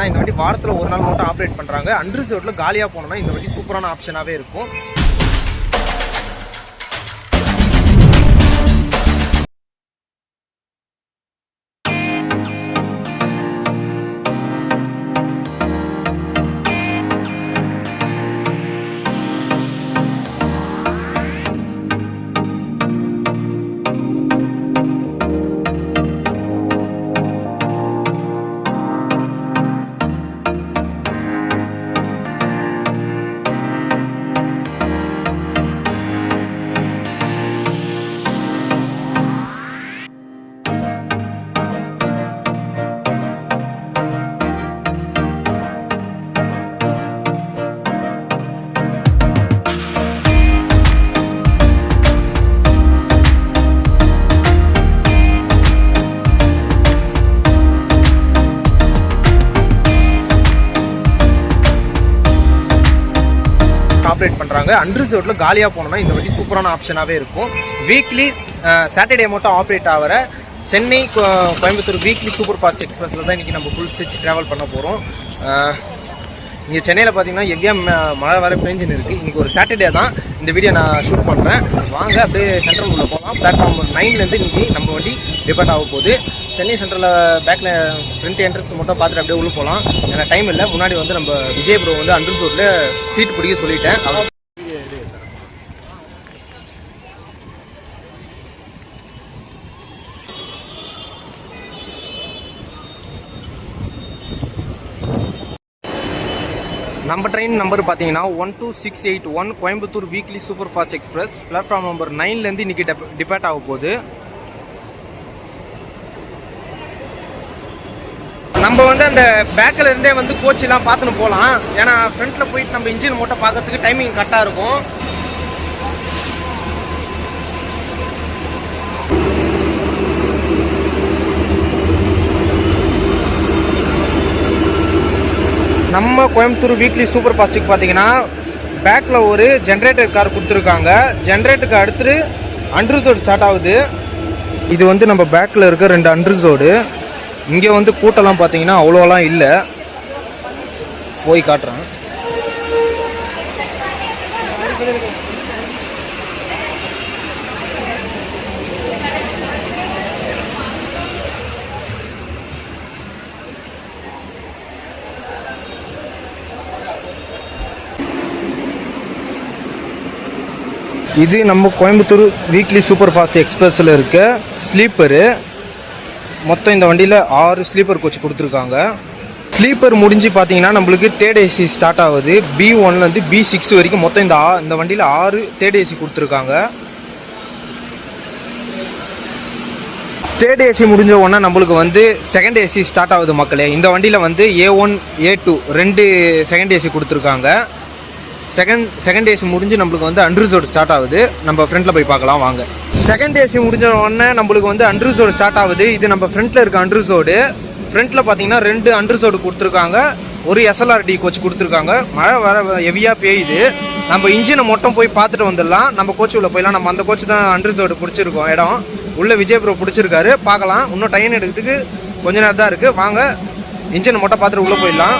பார்த்தீங்கன்னா இந்த வண்டி வாரத்தில் ஒரு நாள் மட்டும் ஆப்ரேட் பண்ணுறாங்க. அன்ரிசர்வ்டில் காலியாக போனோம்னா இந்த வண்டி சூப்பரான ஆப்ஷனாகவே இருக்கும். ஆப்ரேட் பண்ணுறாங்க. அன்ரிசர்வ்டில் காலியாக போனோம்னா இந்த வண்டி சூப்பரான ஆப்ஷனாகவே இருக்கும். வீக்லி சாட்டர்டே மட்டும் ஆப்ரேட் ஆகிற Chennai Coimbatore weekly super fast எக்ஸ்பிரஸில் தான் இன்றைக்கி நம்ம ஃபுல் ஸ்டிச் ட்ராவல் பண்ண போகிறோம். இங்கே சென்னையில் பார்த்தீங்கன்னா எவ்வளோ மழை வர பெஞ்சுன்னு இருக்குது. இன்றைக்கி ஒரு சாட்டர்டே தான் இந்த வீடியோ நான் ஷூட் பண்ணுறேன். வாங்க அப்படியே சென்ட்ரல் உள்ள போகலாம். பிளாட்ஃபார்ம் 9லேருந்து இன்றைக்கி நம்ம வண்டி டிபெண்ட் ஆக போகுது. சென்னை சென்ட்ரலில் பேக்கில் ஃப்ரண்ட் என்ட்ரன்ஸ் மட்டும் பார்த்துட்டு அப்படியே உள்ளே போகலாம். ஏன்னா டைம் இல்லை. முன்னாடி வந்து நம்ம விஜய் ப்ரோ வந்து அன்ரிசர்வ்டில் சீட் பிடிக்க சொல்லிட்டேன். நம்ம ட்ரெயின் நம்பர் பார்த்தீங்கன்னா 12681 Coimbatore weekly super fast express. Platform number 9லேருந்து இன்றைக்கி டிபேட் ஆக போகுது. நம்ம வந்து அந்த பேக்கில் இருந்தே வந்து கோச்செல்லாம் பார்த்துன்னு போகலாம். ஏன்னா ஃப்ரண்ட்டில் போயிட்டு நம்ம இன்ஜின் மட்டும் பார்க்கறதுக்கு டைமிங் கரெக்டாக இருக்கும். நம்ம கோயம்புத்தூர் வீக்லி சூப்பர் ஃபாஸ்ட்டுக்கு பார்த்தீங்கன்னா பேக்கில் ஒரு ஜென்ரேட்டர் கார் கொடுத்துருக்காங்க. ஜென்ரேட்டருக்கு அடுத்து அன்ரிசர்வ்டு ஸ்டார்ட் ஆகுது. இது வந்து நம்ம பேக்கில் இருக்க 2 அன்ரிசர்வ்டு. இங்கே வந்து கூட்டம்லாம் பார்த்தீங்கன்னா அவ்வளோலாம் இல்லை. போய் காட்டுறேன். இது நம்ம கோயம்புத்தூர் வீக்லி சூப்பர் ஃபாஸ்ட் எக்ஸ்பிரஸில் இருக்க ஸ்லீப்பரு. மொத்தம் இந்த வண்டியில் 6 ஸ்லீப்பர் கோச் கொடுத்துருக்காங்க. ஸ்லீப்பர் முடிஞ்சு பார்த்தீங்கன்னா நம்மளுக்கு 3rd AC ஸ்டார்ட் ஆகுது. B1லேருந்து B6 வரைக்கும் மொத்தம் இந்த வண்டியில் 6 3rd AC கொடுத்துருக்காங்க. 3rd AC முடிஞ்ச உடனே நம்மளுக்கு வந்து 2nd AC ஸ்டார்ட் ஆகுது மக்களே. இந்த வண்டியில் வந்து A1 A2 2 2nd AC கொடுத்துருக்காங்க. செகண்ட் ஏசி முடிஞ்சு நம்மளுக்கு வந்து அன்ரிசர்வ்டு ஸ்டார்ட் ஆகுது. நம்ம ஃப்ரண்ட்டில் போய் பார்க்கலாம் வாங்க. 2nd AC முடிஞ்ச உடனே நம்மளுக்கு வந்து அன்ரிசர்வ்டு ஸ்டார்ட் ஆகுது. இது நம்ம ஃப்ரண்ட்டில் இருக்க அன்ரிசர்வ்டு. ஃப்ரண்ட்டில் பார்த்தீங்கன்னா 2 அன்ரிசர்வ்டு கொடுத்துருக்காங்க. ஒரு SLRD கோச் கொடுத்துருக்காங்க. மழை வர ஹெவியாக பெய்யுது. நம்ம இன்ஜினை மட்டும் போய் பார்த்துட்டு வந்துடலாம். நம்ம கோச் உள்ள போயிடலாம். நம்ம அந்த கோச் தான் அன்ரிசர்வ்டு பிடிச்சிருக்கோம். இடம் உள்ள விஜய் ப்ரோ பிடிச்சிருக்காரு. பார்க்கலாம். இன்னும் டைம் எடுக்கிறதுக்கு கொஞ்ச நேரம் தான் இருக்குது. வாங்க இன்ஜினை மட்டும் பார்த்துட்டு உள்ளே போயிடலாம்.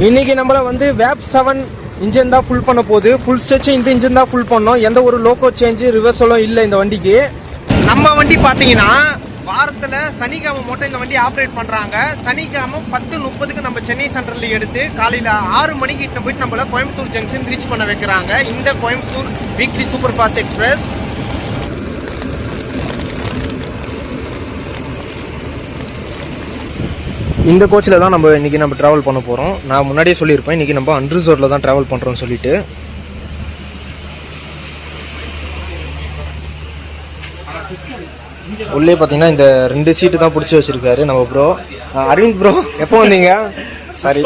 இன்றைக்கி நம்மளை வந்து வேப் 7 இன்ஜின் தான் ஃபுல் பண்ண போகுது. ஃபுல் ஸ்ட்ரெச் இந்த இன்ஜின் தான் ஃபுல் பண்ணோம். எந்த ஒரு லோக்கோ சேஞ்சு ரிவர்சலும் இல்லை இந்த வண்டிக்கு. நம்ம வண்டி பார்த்தீங்கன்னா வாரத்தில் சனிக்கிழமை மட்டும் இந்த வண்டி ஆப்ரேட் பண்ணுறாங்க. சனிக்கிழமை 10:30க்கு நம்ம சென்னை சென்ட்ரலில் எடுத்து காலையில் 6 மணிக்கு கிட்ட போயிட்டு நம்மள கோயம்புத்தூர் ஜங்ஷன் ரீச் பண்ண வைக்கிறாங்க. இந்த Coimbatore weekly super fast express. இந்த கோச்சில் தான் நம்ம இன்றைக்கி ட்ராவல் பண்ண போகிறோம். நான் முன்னாடியே சொல்லியிருப்பேன் இன்றைக்கி நம்ம அன்ரிசர்வ்டில் தான் ட்ராவல் பண்ணுறோன்னு சொல்லிட்டு. உள்ளே பார்த்தீங்கன்னா இந்த 2 சீட்டு தான் பிடிச்சி வச்சுருக்காரு நம்ம ப்ரோ. அரவிந்த் ப்ரோ எப்போ வந்தீங்க? சாரி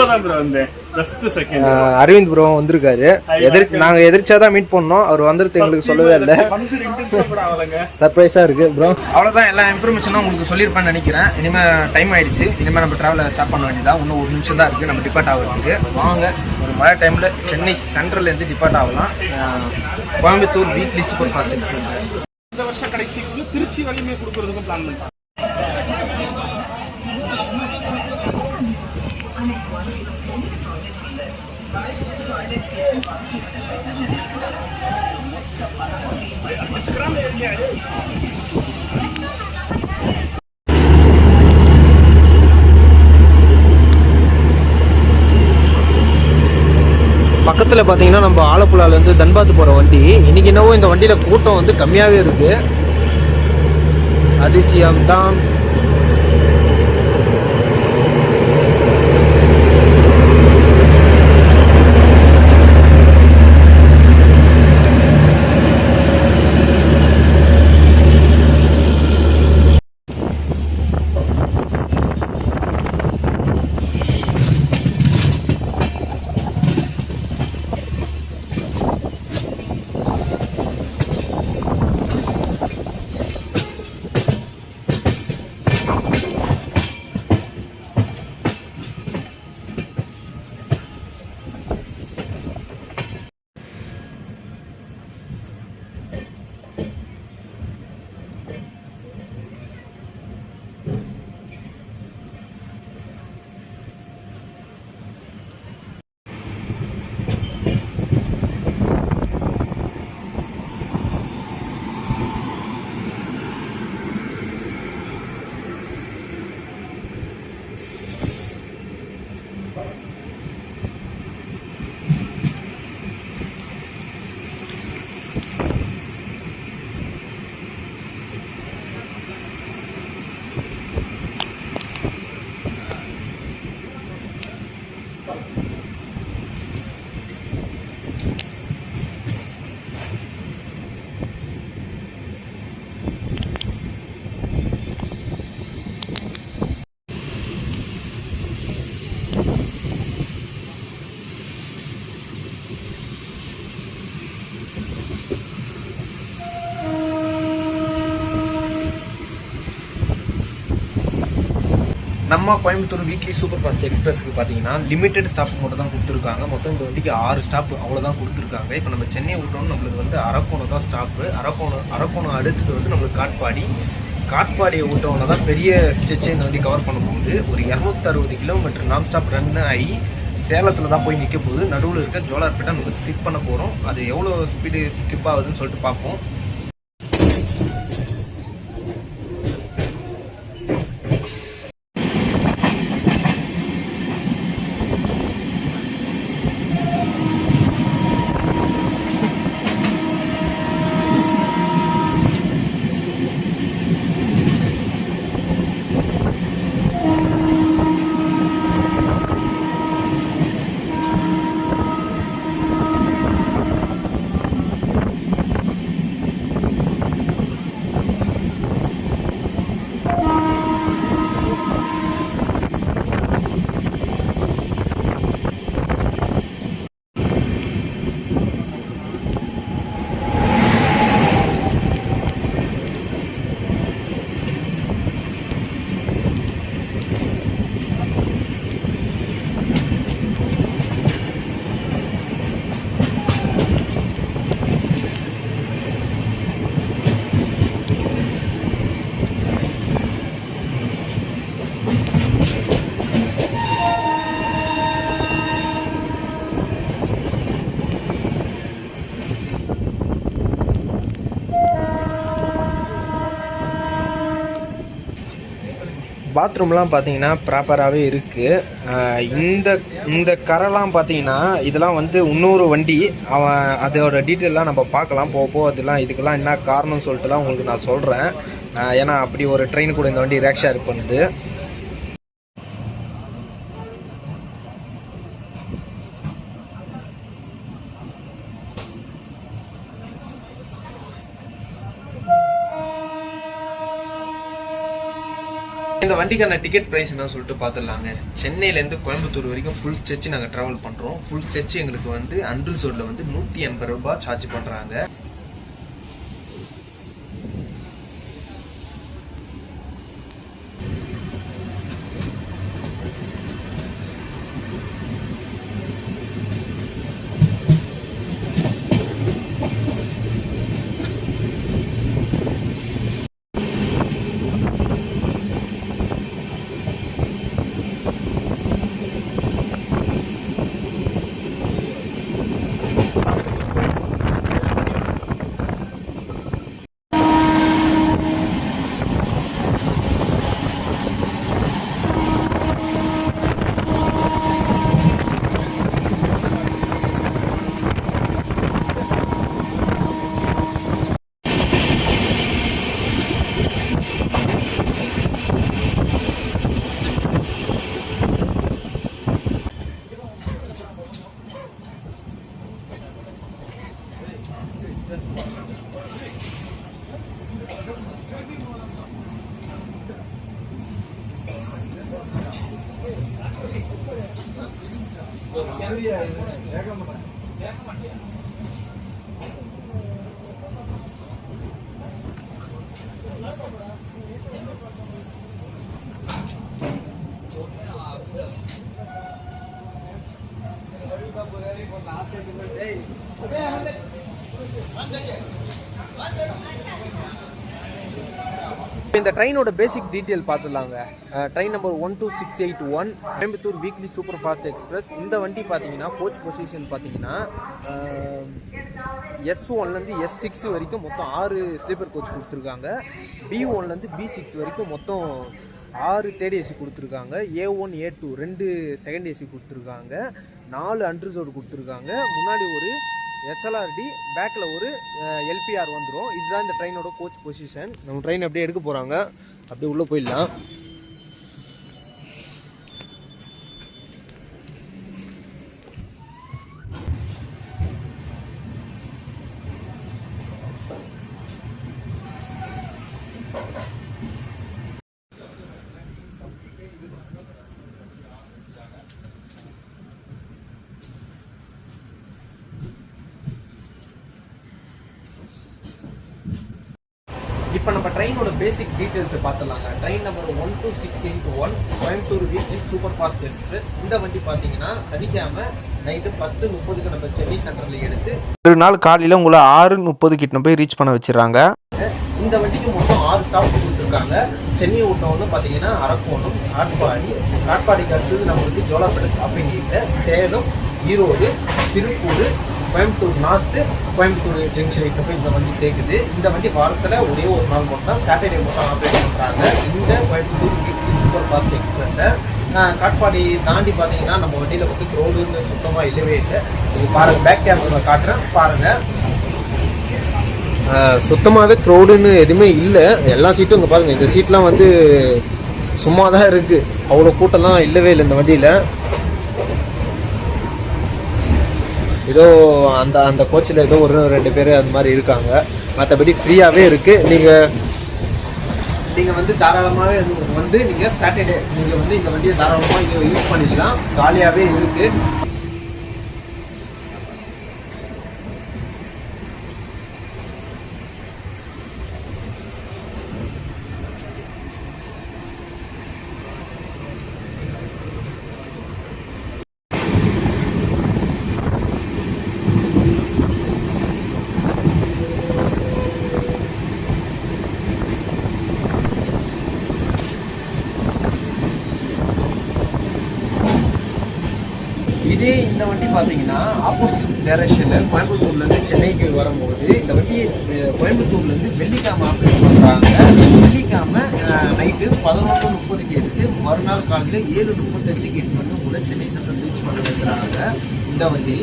அரவிந்த் ப்ரோ வந்திருக்காரு. நாங்கள் எதிர்ச்சாதான் மீட் பண்ணோம். அவர் வந்துருது எங்களுக்கு சொல்லவே இல்லை. சர்ப்ரைஸாக இருக்குது ப்ரோ. அவ்வளோதான் எல்லா இன்ஃபர்மேஷனும் உங்களுக்கு சொல்லியிருப்பேன்னு நினைக்கிறேன். இனிமேல் டைம் ஆகிடுச்சு. இனிமேல் நம்ம ட்ராவலை ஸ்டார்ட் பண்ண வேண்டியதான். இன்னும் 1 நிமிஷம் தான் இருக்குது நம்ம டிபார்ட் ஆகிறதுக்கு. வாங்க ஒரு மழை டைமில் சென்னை சென்ட்ரல்லேருந்து டிபார்ட் ஆகலாம் Coimbatore weekly super fast express. இந்த வருஷம் கடைசிக்குள்ள திருச்சி வரையுமே கொடுக்கறதுக்கும் பிளான் பண்ணுறோம். பக்கத்தில் பார்த்தீங்கன்னா நம்ம ஆலப்புழாலேருந்து தன்பாத் போகிற வண்டி. இன்றைக்கி என்னவோ இந்த வண்டியில் கூட்டம் வந்து கம்மியாகவே இருக்குது. அதிசயம்தான். நம்ம கோயம்புத்தூர் வீக்லி சூப்பர் ஃபாஸ்ட் எக்ஸ்பிரஸ்க்கு பார்த்தீங்கன்னா லிமிடெட் ஸ்டாப் மட்டும் தான் கொடுத்துருக்காங்க. மொத்தம் இந்த வண்டிக்கு 6 ஸ்டாப் அவ்வளோதான் கொடுத்துருக்காங்க. இப்போ நம்ம சென்னை விட்டோம்னு நம்மளுக்கு வந்து அரக்கோணம் தான் ஸ்டாப்பு. அரக்கோணம் அடுத்தது வந்து நம்மளுக்கு காட்பாடியை விட்டோம்னா தான் பெரிய ஸ்டெச்சை இந்த வண்டி கவர் பண்ண போகுது. ஒரு 260 கிலோமீட்டர் நான் ஸ்டாப் ரன் ஆகி சேலத்தில் தான் போய் நிற்க போகுது. நடுவில் இருக்க ஜோலார்பேட்டை நம்ம ஸ்கிப் பண்ண போகிறோம். அது எவ்வளோ ஸ்பீடு ஸ்கிப் ஆகுதுன்னு சொல்லிட்டு பார்ப்போம். பாத்ரூம்லாம் பார்த்தீங்கன்னா ப்ராப்பராகவே இருக்குது. இந்த கரெல்லாம் பார்த்தீங்கன்னா இதெல்லாம் வந்து இன்னொரு வண்டி. அதோட டீட்டெயிலாம் நம்ம பார்க்கலாம் போக அதெல்லாம் இதுக்கெல்லாம் என்ன காரணம்னு சொல்லிட்டுலாம் உங்களுக்கு நான் சொல்கிறேன். ஏன்னா அப்படி ஒரு ட்ரெயின் கூட இந்த வண்டி ரேக் ஷேர் பண்ணுது. இந்த வண்டிக்கான டிக்கெட் பிரைஸ் என்ன சொல்லிட்டு பார்த்துடலாங்க. சென்னையிலேருந்து கோயம்புத்தூர் வரைக்கும் ஃபுல் ஸ்ட்ரெச் நாங்கள் ட்ராவல் பண்ணுறோம். ஃபுல் ஸ்ட்ரெச் எங்களுக்கு வந்து அன்ரிசர்வ்டில் வந்து 180 ரூபாய் சார்ஜ் பண்ணுறாங்க. இந்த ட்ரெயினோட பேசிக் டீட்டெயில் பார்த்துடலாங்க. Train number 12681 Coimbatore weekly super fast express. இந்த வண்டி பார்த்தீங்கன்னா கோச் பொசிஷன் பார்த்தீங்கன்னா S1லேருந்து S6 வரைக்கும் மொத்தம் 6 ஸ்லீப்பர் கோச் கொடுத்துருக்காங்க. B1லேருந்து B6 வரைக்கும் மொத்தம் 6 தேர்ட் ஏசி கொடுத்துருக்காங்க. A1 A2 2 செகண்ட் ஏசி கொடுத்துருக்காங்க. 4 அன்ரிசர்வ்டு கொடுத்துருக்காங்க. முன்னாடி ஒரு SLRD, பேக்கில் ஒரு LPR வந்துடும். இதுதான் இந்த ட்ரெயினோட கோச் பொசிஷன். நம்ம ட்ரெயின் அப்படியே எடுக்க போகிறாங்க, அப்படியே உள்ளே போயிடலாம். இப்போ நம்ம ட்ரெயினோட பேசிக் டீட்டெயில்ஸை பார்த்துலாங்க. Train number 12681 Coimbatore weekly super fast express. இந்த வண்டி பார்த்தீங்கன்னா சனிக்கிழமை நைட்டு 10:30க்கு நம்ம சென்னை சென்ட்ரலில் எடுத்து ஒரு நாள் காலையில் உங்களை 6:30 கிட்ட போய் ரீச் பண்ண வச்சிடறாங்க. இந்த வண்டிக்கு மொத்தம் 6 ஸ்டாப் கொடுத்துருக்காங்க. சென்னை விட்டவங்க பார்த்தீங்கன்னா அரக்கோணம், காட்பாடிக்கு அடுத்தது நம்மளுக்கு ஜோலார்பேட்டை ஸ்டாப்பிங் இல்லை. சேலம், ஈரோடு, திருப்பூர், கோயம்புத்தூர் நார்த்து, கோயம்புத்தூர் ஜங்ஷன் கிட்ட போய் இந்த வண்டி சேர்க்குது. இந்த வண்டி வாரத்தில் ஒரே ஒரு நாள் மட்டும் சாட்டர்டே மட்டும் ஆப்ரேட் பண்ணுறாங்க. இந்த கோயம்புத்தூர் வீக்லி சூப்பர் ஃபாஸ்ட் எக்ஸ்பிரஸை காட்பாடி தாண்டி பார்த்தீங்கன்னா நம்ம வண்டியில் வந்து க்ரௌடுன்னு சுத்தமாக இல்லவே இல்லை. நீங்கள் பாருங்கள், பேக் கேமரா காட்டுறேன் பாருங்கள். சுத்தமாகவே க்ரௌடுன்னு எதுவுமே இல்லை. எல்லா சீட்டும் இங்கே பாருங்கள். இந்த சீட்லாம் வந்து சும்மா தான் இருக்குது. அவ்வளோ கூட்டம்லாம் இல்லவே இல்லை இந்த வண்டியில். ஏதோ அந்த கோச்சில் ஏதோ ஒரு 2 பேர் அந்த மாதிரி இருக்காங்க. மற்றபடி ஃப்ரீயாகவே இருக்குது. நீங்கள் வந்து தாராளமாகவே வந்து நீங்கள் சாட்டர்டே நீங்கள் வந்து இந்த வண்டியை தாராளமாக யூஸ் பண்ணிக்கலாம். காலியாகவே இருக்குது. இதே இந்த வண்டி பார்த்தீங்கன்னா ஆப்போசிட் டைரக்ஷனில் கோயம்புத்தூர்லேருந்து சென்னைக்கு வரும்போது இந்த வண்டியை கோயம்புத்தூர்லேருந்து வெள்ளிக்கிழமை ஆப்ரேட் பண்ணுறாங்க. வெள்ளிக்கிழமை நைட்டு 11:30க்கு எடுத்து மறுநாள் காலையில் 7:35க்கு எட்டு வந்து உங்களை சென்னை சென்ட்ரல் ரீச் பண்ண வைக்கிறாங்க இந்த வண்டி.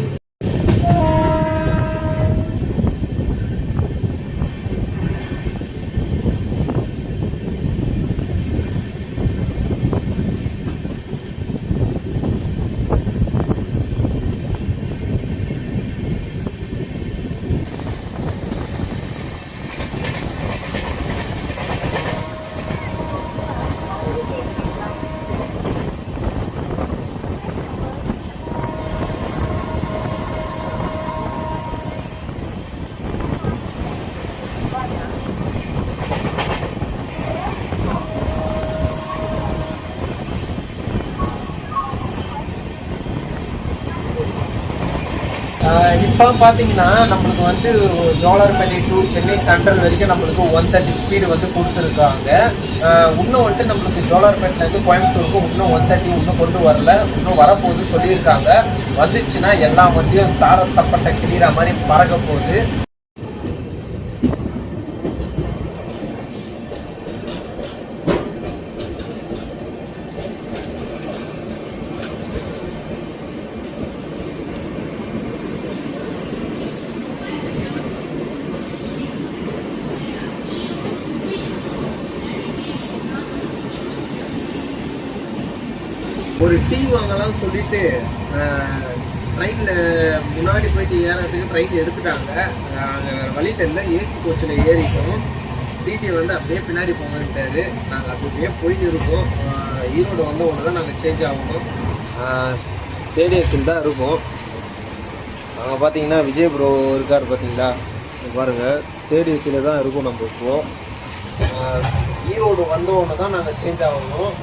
இப்போ பார்த்தீங்கன்னா நம்மளுக்கு வந்து ஜோலார்பேட்டை டு சென்னை சென்ட்ரல் வரைக்கும் நம்மளுக்கு 130 ஸ்பீடு வந்து கொடுத்துருக்காங்க. இன்னும் வந்துட்டு நம்மளுக்கு ஜோலார்பேட்டிலேருந்து கோயம்புத்தூருக்கு இன்னும் 130 இன்னும் கொண்டு வரல. இன்னும் வரப்போகுது சொல்லியிருக்காங்க. வந்துச்சுன்னா எல்லா வண்டியும் தாரத்தப்பட்ட கிளியரா மாதிரி பறக்க போகுது. ஒரு டீ வாங்கலாம்னு சொல்லிட்டு ட்ரெயினில் முன்னாடி போயிட்டு ஏறதுக்கு ட்ரெயின் எடுத்துட்டாங்க. நாங்கள் வழி தெரியல, ஏசி கோச்சில் ஏறிட்டோம். டிடி வந்து அப்படியே பின்னாடி போங்கன்ட்டாரு. நாங்கள் அப்படியே போயிட்டு இருக்கோம். ஈரோடு வந்து ஒன்று தான் நாங்கள் சேஞ்ச் ஆகணும். தேர்ட் ஏசியில் தான் இருக்கும். அங்கே பார்த்தீங்கன்னா விஜய் ப்ரோ இருக்கார் பார்த்தீங்களா, பாருங்கள் தேர்ட் ஏசியில் தான் இருக்கும். நம்ம இப்போது ஈரோடு வந்தோன்னு தான் நாங்கள் சேஞ்ச் ஆகணும்.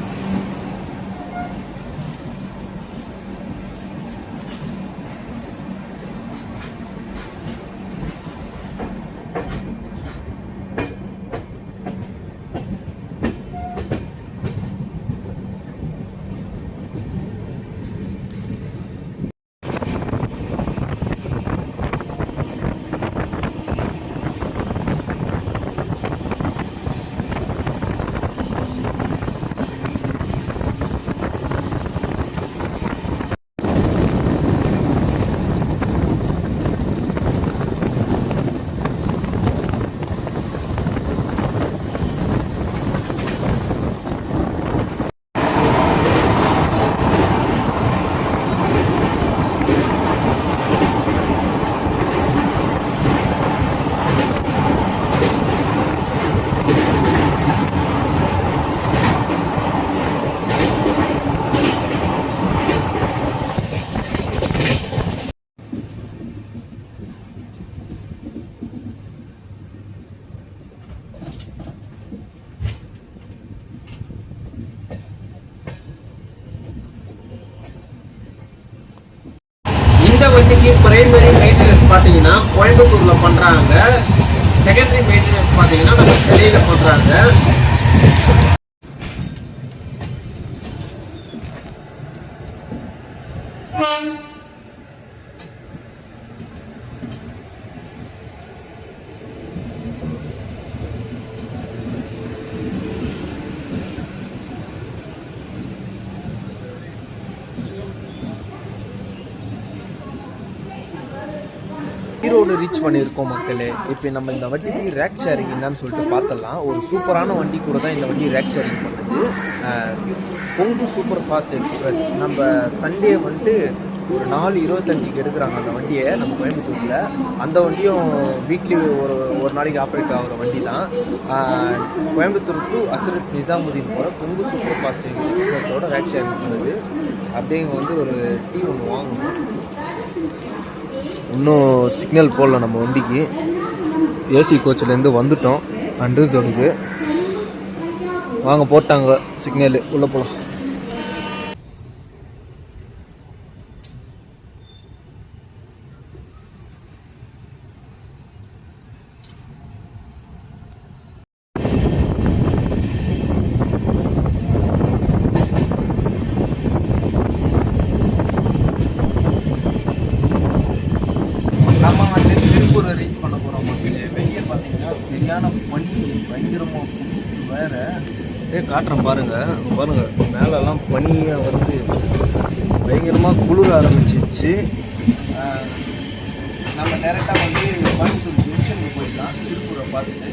இந்த வண்டிக்கு பிரைமரி மெயின்டெனன்ஸ் பார்த்தீங்கன்னா கோயம்புத்தூர்ல பண்றாங்க. செகண்டரி மெயின்டெனன்ஸ் பார்த்தீங்கன்னா நம்ம சென்னையில பண்றாங்க. ஈரோடு ரீச் பண்ணியிருக்கோம் மக்களே. இப்போ நம்ம இந்த வண்டிக்கு ரேக் ஷேரிங் என்னன்னு சொல்லிட்டு பார்த்துடலாம். ஒரு சூப்பரான வண்டி கூட தான் இந்த வண்டி ரேக் ஷேரிங் பண்ணுது. பொங்கு சூப்பர் ஃபாஸ்ட் எக்ஸ்பிரஸ். நம்ம சண்டே வந்துட்டு ஒரு 4:25க்கு எடுக்கிறாங்க அந்த வண்டியை நம்ம கோயம்புத்தூரில். அந்த வண்டியும் வீக்லி ஒரு நாளைக்கு ஆப்ரேட் ஆகிற வண்டி தான். கோயம்புத்தூர் டு ஹஸ்ரத் நிசாமுதீன் போகிற பொங்கு சூப்பர் ஃபாஸ்ட் எக்ஸ்பிரஸோட ரேக் ஷேரிங் பண்ணுது. அப்படியே இங்கே வந்து ஒரு டீ ஒன்று வாங்கணும். இன்னும் சிக்னல் போடல நம்ம வண்டிக்கு. ஏசி கோச்சிலேருந்து வந்துட்டோம் அண்டர்ஸோடுக்கு. வாங்க போட்டாங்க சிக்னலு, உள்ளே போகலாம். நம்ம வந்து திருப்பூரை ரீச் பண்ண போகிறோம் மக்களே. வெளியே பார்த்தீங்கன்னா சரியான பனி, பயங்கரமாக வேறு காட்டுறேன் பாருங்கள் மேலெல்லாம் பனியாக வந்து பயங்கரமாக குளிர ஆரம்பிச்சிச்சு. நம்ம டேரெக்டாக வந்து கோயம்புத்தூர் ஜங்ஷனுக்கு போயிடலாம் திருப்பூரை பார்த்துட்டு.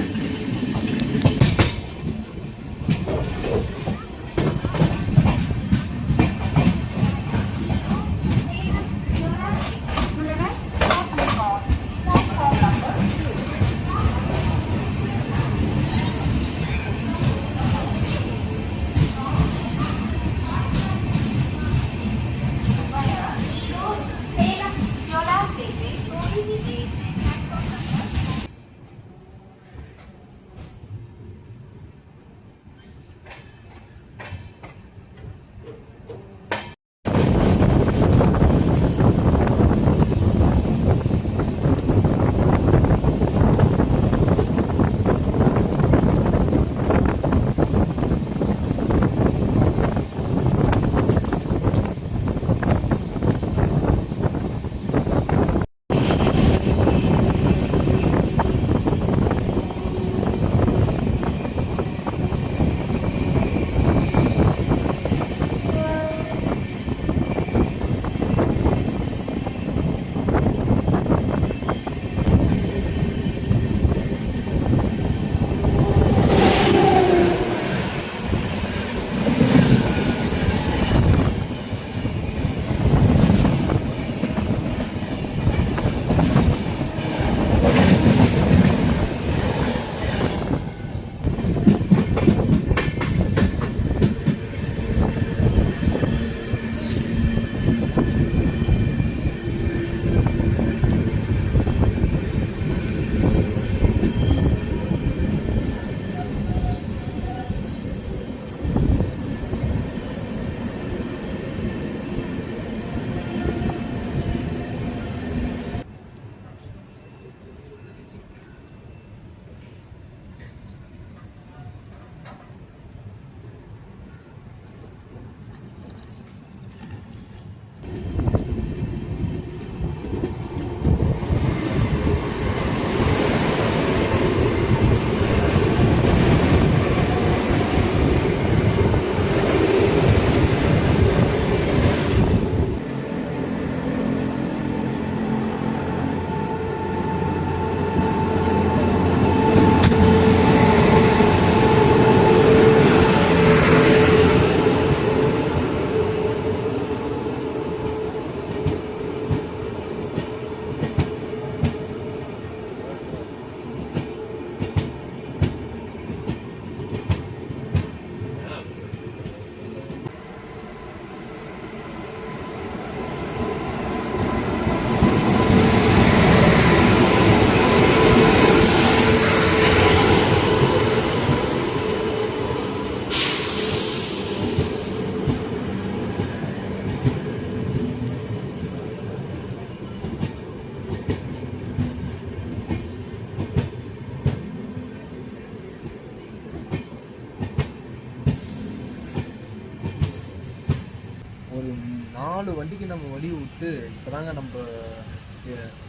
4 வண்டிக்கு நம்ம வழி விட்டு இப்போ தாங்க நம்ம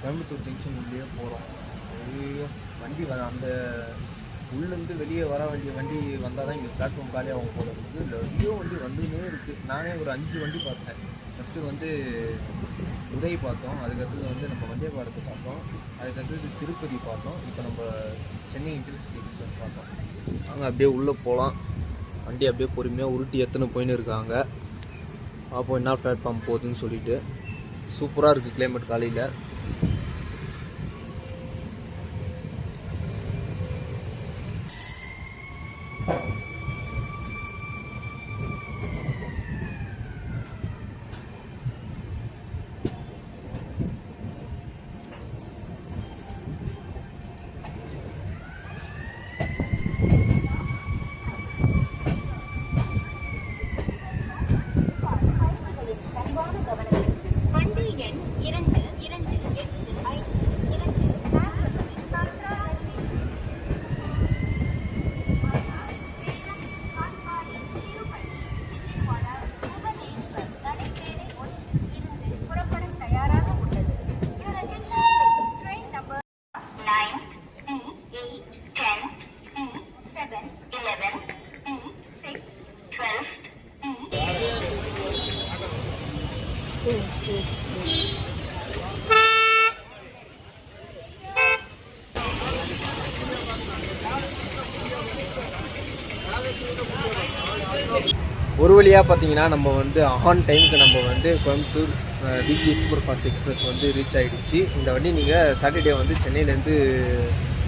கோயம்புத்தூர் ஜங்ஷன் உள்ளே போகிறோம். ஐயோ வண்டி அந்த உள்ளேருந்து வெளியே வர வேண்டிய வண்டி வந்தால் தான் இங்கே பிளாட்ஃபார்ம் காலியாக அவங்க போல இருக்குது. நிறைய வண்டி வந்துன்னே இருக்குது. நானே ஒரு 5 வண்டி பார்த்தேன். ஃபஸ்ட்டு வந்து உதவி பார்த்தோம், அதுக்கடுத்தது வந்து நம்ம வந்தேபாரத்தை பார்த்தோம், அதுக்கடுத்தது திருப்பதி பார்த்தோம், இப்போ நம்ம சென்னை இன்டர்சிட்டி எக்ஸ்பிரஸ் பார்த்தோம். அங்கே அப்படியே உள்ளே போகலாம். வண்டி அப்படியே பொறுமையாக உருட்டி எத்தனை போயின்னு இருக்காங்க. அப்போ என்ன பிளாட்ஃபார்ம் போகுதுன்னு சொல்லிட்டு சூப்பராக இருக்குது கிளைமேட் காலையில். ஒரு வழியாக பார்த்தீங்கன்னா நம்ம வந்து ஆன் டைமுக்கு நம்ம வந்து Coimbatore weekly super fast express வந்து ரீச் ஆகிடுச்சு. இந்த வண்டி நீங்கள் சாட்டர்டே வந்து சென்னையிலேருந்து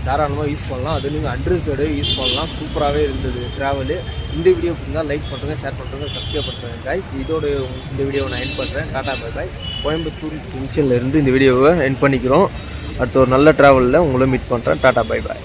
தாராளமாக யூஸ் பண்ணலாம். அது நீங்கள் அன்ரிசர்வ்டு யூஸ் பண்ணலாம். சூப்பராகவே இருந்தது ட்ராவலு. இந்த வீடியோ பிடிச்சிருந்தா லைக் பண்ணுறேங்க, ஷேர் பண்ணுறேங்க, சப்ஸ்கிரைப் பண்ணுறேங்க கைஸ். இதோட இந்த வீடியோவை நான் எண்ட் பண்ணுறேன். Tata bye bye. கோயம்புத்தூர் ஜங்ஷன்லேருந்து இந்த வீடியோவை எண்ட் பண்ணிக்கிறோம். அடுத்த ஒரு நல்ல ட்ராவலில் உங்களை மீட் பண்ணுறேன். டாடா பை பாய்.